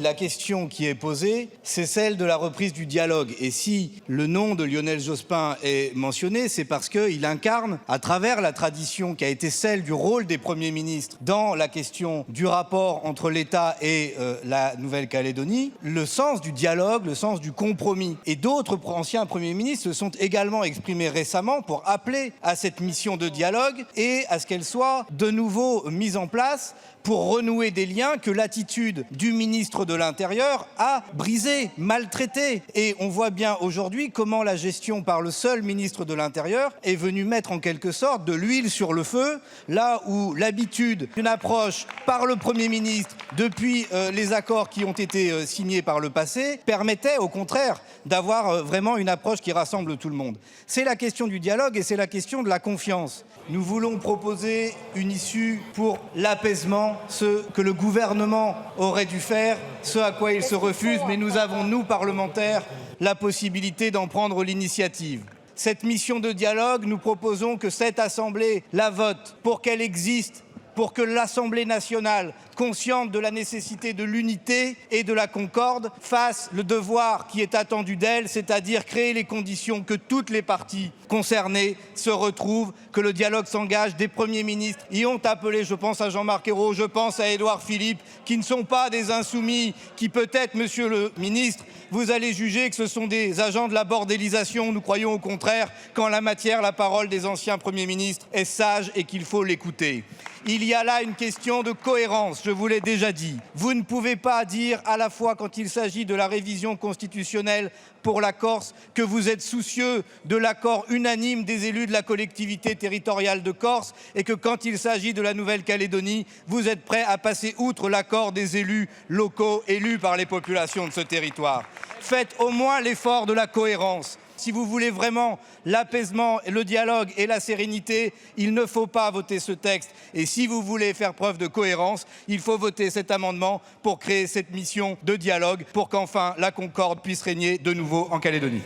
La question qui est posée, c'est celle de la reprise du dialogue. Et si le nom de Lionel Jospin est mentionné, c'est parce qu'il incarne, à travers la tradition qui a été celle du rôle des premiers ministres dans la question du rapport entre l'État et la Nouvelle-Calédonie, le sens du dialogue, le sens du compromis. Et d'autres anciens premiers ministres se sont également exprimés récemment pour appeler à cette mission de dialogue et à ce qu'elle soit de nouveau mise en place pour renouer des liens que l'attitude du ministre de l'Intérieur a brisés, maltraités. Et on voit bien aujourd'hui comment la gestion par le seul ministre de l'Intérieur est venue mettre en quelque sorte de l'huile sur le feu, là où l'habitude d'une approche par le Premier ministre depuis les accords qui ont été signés par le passé permettait au contraire d'avoir vraiment une approche qui rassemble tout le monde. C'est la question du dialogue et c'est la question de la confiance. Nous voulons proposer une issue pour l'apaisement, ce que le gouvernement aurait dû faire, ce à quoi il se refuse, mais nous avons, nous, parlementaires, la possibilité d'en prendre l'initiative. Cette mission de dialogue, nous proposons que cette Assemblée la vote pour qu'elle existe, pour que l'Assemblée nationale, consciente de la nécessité de l'unité et de la concorde, fasse le devoir qui est attendu d'elle, c'est-à-dire créer les conditions que toutes les parties concernées se retrouvent, que le dialogue s'engage. Des premiers ministres y ont appelé, je pense à Jean-Marc Ayrault, je pense à Édouard Philippe, qui ne sont pas des insoumis, qui peut-être, monsieur le ministre, vous allez juger que ce sont des agents de la bordélisation. Nous croyons au contraire qu'en la matière, la parole des anciens premiers ministres est sage et qu'il faut l'écouter. Il y a là une question de cohérence, je vous l'ai déjà dit. Vous ne pouvez pas dire à la fois quand il s'agit de la révision constitutionnelle pour la Corse que vous êtes soucieux de l'accord unanime des élus de la collectivité territoriale de Corse et que quand il s'agit de la Nouvelle-Calédonie, vous êtes prêt à passer outre l'accord des élus locaux élus par les populations de ce territoire. Faites au moins l'effort de la cohérence. Si vous voulez vraiment l'apaisement, le dialogue et la sérénité, il ne faut pas voter ce texte. Et si vous voulez faire preuve de cohérence, il faut voter cet amendement pour créer cette mission de dialogue, pour qu'enfin la concorde puisse régner de nouveau en Calédonie.